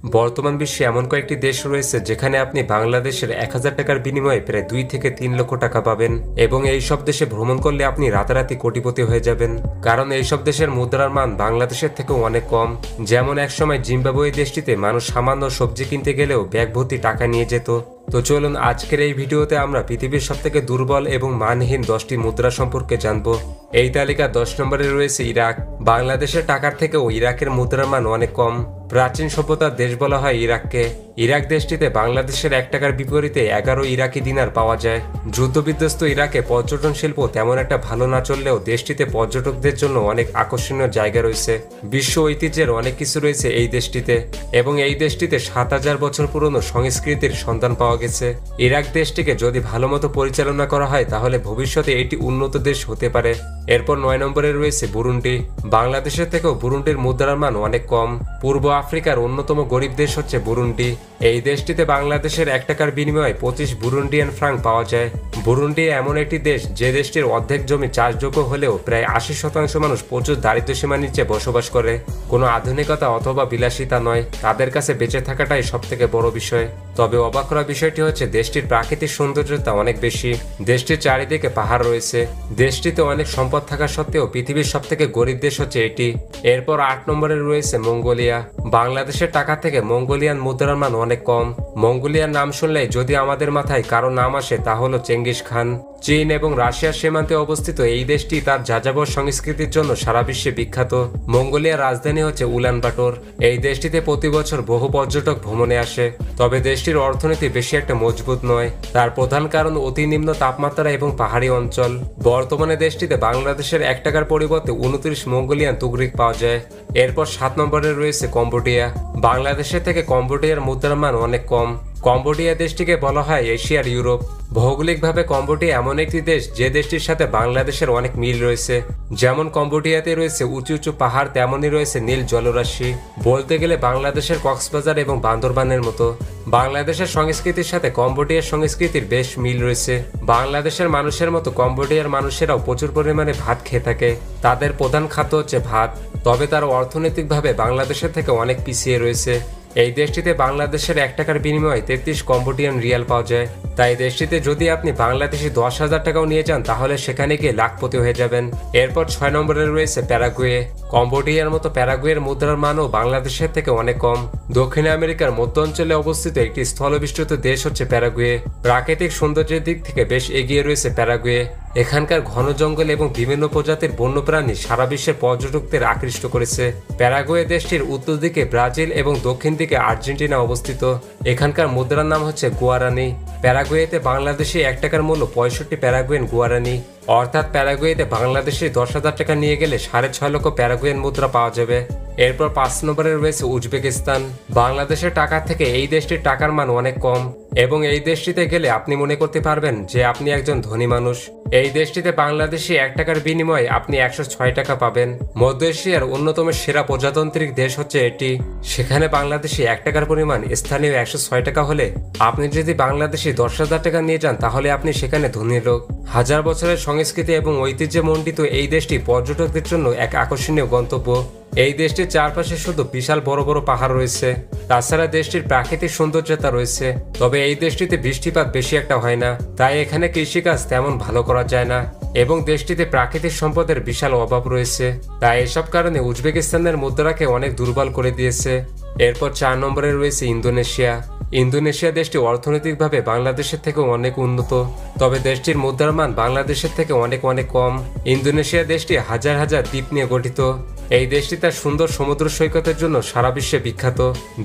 বর্তমান বিশ্বে এমন কয়েকটি দেশ রয়েছে যেখানে আপনি বাংলাদেশের 1000 টাকার বিনিময়ে প্রায় 2 থেকে 3 লক্ষ টাকা পাবেন এবং এই সব দেশে ভ্রমণ করলে আপনি রাতারাতি কোটিপতি হয়ে যাবেন, কারণ এই সব দেশের মুদ্রার মান বাংলাদেশের থেকেও অনেক কম। যেমন একসময় জিম্বাবুয়ে দেশটিতে মানুষ সামান্য সবজি কিনতে গেলেও ব্যাগ ভর্তি টাকা নিয়ে যেত। তো চলুন আজকের এই ভিডিওতে আমরা পৃথিবীর সবথেকে দুর্বল এবং মানহীন 10টি মুদ্রা সম্পর্কে জানব। এই তালিকা 10 নম্বরে রয়েছে ইরাক। বাংলাদেশের টাকার থেকেও ইরাকের মুদ্রার মান অনেক কম। প্রাচীন সভ্যতার দেশ বলা হয় ইরাককে। ইরাক দেশটিতে বাংলাদেশের 1 টাকার বিপরীতে 11 ইরাকি দিনার পাওয়া যায়। যুদ্ধবিধ্বস্ত ইরাকে পর্যটন শিল্প তেমন একটা ভালো না চললেও দেশটিতে পর্যটকদের জন্য অনেক আকর্ষণীয় জায়গা রয়েছে। বিশ্ব ঐতিহ্যের অনেক কিছু রয়েছে এই দেশটিতে এবং এই দেশটিতে 7000 বছর পুরনো সংস্কৃতির সন্ধান পাওয়া গেছে। ইরাক দেশটিকে যদি ভালোমতো পরিচালনা করা হয় তাহলে ভবিষ্যতে এটি উন্নত দেশ হতে পারে। এরপর 9 নম্বরে রয়েছে বুরুন্ডি। বাংলাদেশের থেকেও বুরুন্ডির মুদ্রার মান অনেক কম। পূর্ব আফ্রিকার অন্যতম গরিব দেশ হচ্ছে বুরুন্ডি। এই দেশটিতে বাংলাদেশের 1 টাকার বিনিময়ে 25 বুরুন্ডিয়ান ফ্রাঙ্ক পাওয়া যায়। বুরুন্ডি এমন একটি দেশ যে দেশটির অর্ধেক জমি চাষযোগ্য হলেও প্রায় 80% মানুষ প্রচুর দারিদ্র্যসীমার নিচে বসবাস করে। কোনো আধুনিকতা অথবা বিলাসিতা নয়, তাদের কাছে বেঁচে থাকাটাই সবথেকে বড় বিষয়। তবে অবাক করা বিষয়টি হচ্ছে দেশটির প্রাকৃতিক সৌন্দর্যতা অনেক বেশি। দেশটির চারিদিকে পাহাড় রয়েছে। দেশটিতে অনেক সম্পদ থাকা সত্ত্বেও পৃথিবীর সবথেকে গরিব দেশ হচ্ছে এটি। এরপর 8 নম্বরে রয়েছে মঙ্গোলিয়া। বাংলাদেশের টাকা থেকে মঙ্গোলিয়ান মুদ্রার মান অনেক কম। মঙ্গোলিয়ার নাম শুনলেই যদি আমাদের মাথায় কারো নাম আসে তা হলো চেঙ্গিস খান। চীন এবং রাশিয়ার সীমান্তে অবস্থিত এই দেশটি তার যাযাবর সংস্কৃতির জন্য সারা বিশ্বে বিখ্যাত। মঙ্গোলিয়ার রাজধানী হচ্ছে উলানবাটোর। এই দেশটিতে প্রতি বছর বহু পর্যটক ভ্রমণে আসে, তবে দেশটির অর্থনীতি বেশি একটা মজবুত নয়। তার প্রধান কারণ অতি নিম্ন তাপমাত্রা এবং পাহাড়ি অঞ্চল। বর্তমানে দেশটিতে বাংলাদেশের 1 টাকার পরিবর্তে 29 মঙ্গোলিয়ান তুগরিক পাওয়া যায়। এরপর 7 নম্বরে রয়েছে কম্বোডিয়া। বাংলাদেশের থেকে কম্বোডিয়ার মুদ্রার মান অনেক কম। কম্বোডিয়া দেশটিকে বলা হয় এশিয়ার ইউরোপ। ভৌগোলিকভাবে কম্বোডিয়া এমন একটি দেশ যে দেশটির সাথে বাংলাদেশের অনেক মিল রয়েছে। যেমন কম্বোডিয়াতে রয়েছে উঁচু উঁচু পাহাড়, তেমনই রয়েছে নীল জলরাশি। বলতে গেলে বাংলাদেশের কক্সবাজার এবং বান্দরবানের মতো। বাংলাদেশের সংস্কৃতির সাথে কম্বোডিয়ার সংস্কৃতির বেশ মিল রয়েছে। বাংলাদেশের মানুষের মতো কম্বোডিয়ার মানুষেরাও প্রচুর পরিমাণে ভাত খেয়ে থাকে। তাদের প্রধান খাদ্য হচ্ছে ভাত, তবে তারা অর্থনৈতিকভাবে বাংলাদেশের থেকে অনেক পিছিয়ে রয়েছে। এই দেশটিতে বাংলাদেশের 1 টাকার বিনিময়ে 33 কম্বোডিয়ান রিয়াল পাওয়া যায়। তাই দেশটিতে যদি আপনি বাংলাদেশি 10,000 টাকাও নিয়ে যান তাহলে সেখানে গিয়ে লাখপতি হয়ে যাবেন। এরপর 6 নম্বরে রয়েছে প্যারাগুয়ে। কম্বোডিয়ার মতো প্যারাগুয়ের মুদ্রার মানও বাংলাদেশের থেকে অনেক কম। দক্ষিণ আমেরিকার মধ্য অঞ্চলে অবস্থিত একটি স্থলবেষ্টিত দেশ হচ্ছে প্যারাগুয়ে। প্রাকৃতিক সৌন্দর্যের দিক থেকে বেশ এগিয়ে রয়েছে প্যারাগুয়ে। এখানকার ঘন জঙ্গল এবং বিভিন্ন প্রজাতির বন্যপ্রাণী সারা বিশ্বের পর্যটকদের আকৃষ্ট করেছে। প্যারাগুয়ে দেশটির উত্তর দিকে ব্রাজিল এবং দক্ষিণ দিকে আর্জেন্টিনা অবস্থিত। এখানকার মুদ্রার নাম হচ্ছে গুয়ারানি। প্যারাগুয়েতে বাংলাদেশি 1 টাকার মূল্য 65 প্যারাগুয়েন গুয়ারানি। অর্থাৎ প্যারাগুয়েতে বাংলাদেশে 10,000 টাকা নিয়ে গেলে 6.5 লক্ষ প্যারাগুয়েন মুদ্রা পাওয়া যাবে। এরপর 5 নম্বরে রয়েছে উজবেকিস্তান। বাংলাদেশের টাকা থেকে এই দেশটির টাকার মান অনেক কম এবং এই দেশটিতে গেলে আপনি মনে করতে পারবেন যে আপনি একজন ধনী মানুষ। এই দেশটিতে বাংলাদেশি 1 টাকার বিনিময়ে আপনি 106 টাকা পাবেন। মধ্য এশিয়ার অন্যতম সেরা প্রজাতান্ত্রিক দেশ হচ্ছে এটি। সেখানে বাংলাদেশি 1 টাকার পরিমাণ স্থানীয় 106 টাকা হলে আপনি যদি বাংলাদেশি 10,000 টাকা নিয়ে যান তাহলে আপনি সেখানে ধনী লোক। হাজার বছরের সংস্কৃতি এবং ঐতিহ্যে মণ্ডিত এই দেশটি পর্যটকদের জন্য এক আকর্ষণীয় গন্তব্য। এই দেশটির চারপাশে শুধু বিশাল বড় বড় পাহাড় রয়েছে। তাছাড়া দেশটির প্রাকৃতিক সৌন্দর্যতা রয়েছে, তবে এই দেশটিতে বৃষ্টিপাত বেশি একটা হয় না, তাই এখানে কৃষিকাজ তেমন ভালো করা যায় না এবং দেশটিতে প্রাকৃতিক সম্পদের বিশাল অভাব রয়েছে। তাই এসব কারণে উজবেকিস্তানের মুদ্রাকে অনেক দুর্বল করে দিয়েছে। এরপর 4 নম্বরে রয়েছে ইন্দোনেশিয়া। ইন্দোনেশিয়া দেশটি অর্থনৈতিকভাবে বাংলাদেশের থেকে অনেক উন্নত, তবে দেশটির মুদ্রার মান বাংলাদেশের থেকে অনেক অনেক কম। ইন্দোনেশিয়া দেশটি হাজার হাজার দ্বীপ নিয়ে গঠিত। এই দেশটি তার সুন্দর সমুদ্র সৈকতের জন্য সারা বিশ্বে বিখ্যাত।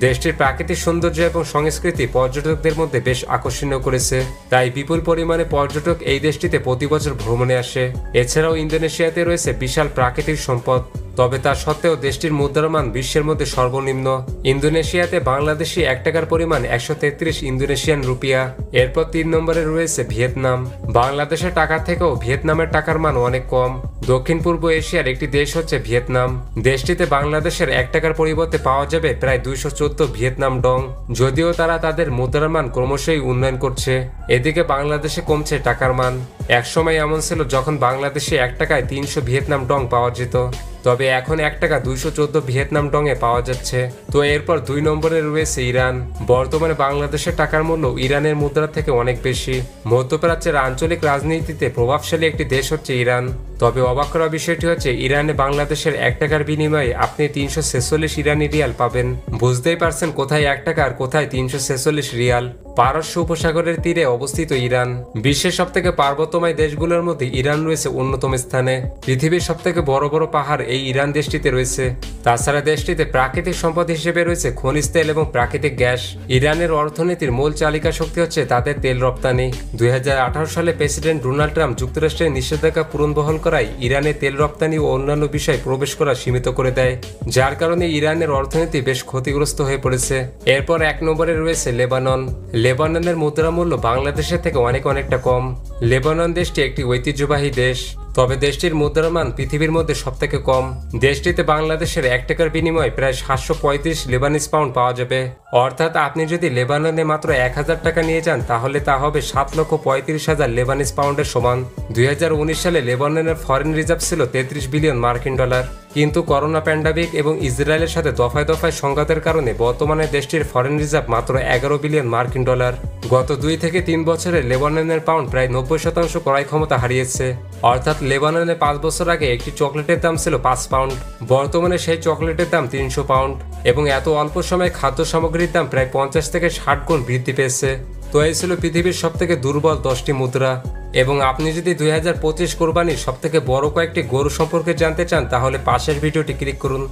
দেশটির প্রাকৃতিক সৌন্দর্য এবং সংস্কৃতি পর্যটকদের মধ্যে বেশ আকর্ষণীয় করেছে, তাই বিপুল পরিমাণে পর্যটক এই দেশটিতে প্রতি বছর ভ্রমণে আসে। এছাড়াও ইন্দোনেশিয়াতে রয়েছে বিশাল প্রাকৃতিক সম্পদ, তবে তা সত্ত্বেও দেশটির মুদ্রার মান বিশ্বের মধ্যে সর্বনিম্ন। ইন্দোনেশিয়াতে বাংলাদেশি 1 টাকার পরিমাণ 133 ইন্দোনেশিয়ান রুপিয়া। এরপর 3 নম্বরে রয়েছে ভিয়েতনাম। বাংলাদেশের টাকা থেকেও ভিয়েতনামের টাকার মান অনেক কম। দক্ষিণ পূর্ব এশিয়ার একটি দেশ হচ্ছে ভিয়েতনাম। দেশটিতে বাংলাদেশের 1 টাকার পরিবর্তে পাওয়া যাবে প্রায় 214 ভিয়েতনাম ডং, যদিও তারা তাদের মুদ্রার মান ক্রমশই উন্নয়ন করছে। এদিকে বাংলাদেশে কমছে টাকার মান। একসময় এমন ছিল যখন বাংলাদেশে 1 টাকায় 300 ভিয়েতনাম ডং পাওয়া যেত। তবে এখন 1 টাকা 214 ভিয়েতনাম ডংয়ে পাওয়া যাচ্ছে। তো এরপর 2 নম্বরে রয়েছে ইরান। বর্তমানে বাংলাদেশের টাকার মূল্য ইরানের মুদ্রা থেকে অনেক বেশি। মধ্যপ্রাচ্যের আঞ্চলিক রাজনীতিতে প্রভাবশালী একটি দেশ হচ্ছে ইরান। তবে অবাক করা বিষয়টি হচ্ছে ইরানে বাংলাদেশের 1 টাকার বিনিময়ে আপনি 346 ইরানি রিয়াল পাবেন। বুঝতেই পারছেন কোথায় 1 টাকা আর কোথায় 346 রিয়াল। পারস্য উপসাগরের তীরে অবস্থিত ইরান বিশ্বের সবথেকে পার্বত্যময় দেশগুলোর মধ্যে ইরান রয়েছে অন্যতম স্থানে। পৃথিবীর সবথেকে বড় বড় পাহাড় এই ইরান দেশটিতে রয়েছে। তাছাড়া দেশটিতে প্রাকৃতিক সম্পদ হিসেবে রয়েছে খনিজ তেল এবং প্রাকৃতিক গ্যাস। ইরানের অর্থনীতির মূল চালিকা শক্তি হচ্ছে তাদের তেল রপ্তানি। 2018 সালে প্রেসিডেন্ট ডোনাল্ড ট্রাম্প যুক্তরাষ্ট্রের নিষেধাজ্ঞা পূরণবহল করায় ইরানে তেল রপ্তানি ও অন্যান্য বিষয় প্রবেশ করা সীমিত করে দেয়, যার কারণে ইরানের অর্থনীতি বেশ ক্ষতিগ্রস্ত হয়ে পড়েছে। এরপর 1 নম্বরে রয়েছে লেবানন। লেবাননের মুদ্রা মূল্য বাংলাদেশের থেকে অনেকটা কম। লেবানন দেশটি একটি ঐতিহ্যবাহী দেশ, তবে দেশটির মুদ্রার মান পৃথিবীর মধ্যে সবথেকে কম। দেশটিতে বাংলাদেশের 1 টাকার বিনিময়ে প্রায় 735 লেবানিজ পাউন্ড পাওয়া যাবে। অর্থাৎ আপনি যদি লেবাননে মাত্র 1000 টাকা নিয়ে যান তাহলে তা হবে 7,35,000 লেবানিজ পাউন্ডের সমান। 2019 সালে লেবাননের ফরেন রিজার্ভ ছিল 33 বিলিয়ন মার্কিন ডলার। কিন্তু করোনা প্যান্ডামিক এবং ইসরায়েলের সাথে দফায় দফায় সংঘাতের কারণে বর্তমানে দেশটির ফরেন রিজার্ভ মাত্র 11 বিলিয়ন মার্কিন ডলার। গত 2 থেকে 3 বছরে লেবাননের পাউন্ড প্রায় 90% ক্রয় ক্ষমতা হারিয়েছে। অর্থাৎ লেবাননে 5 বছর আগে একটি চকলেটের দাম ছিল 5 পাউন্ড, বর্তমানে সেই চকলেটের দাম 300 পাউন্ড। এবং এত অল্প সময়ে খাদ্য সামগ্রীর দাম প্রায় 50 থেকে 60 গুণ বৃদ্ধি পেয়েছে। তো এই ছিল পৃথিবীর সবথেকে দুর্বল 10টি মুদ্রা। এবং আপনি যদি 2025 কোরবানির সবথেকে বড় কয়েকটি গরু সম্পর্কে জানতে চান তাহলে পাশের ভিডিওটি ক্লিক করুন।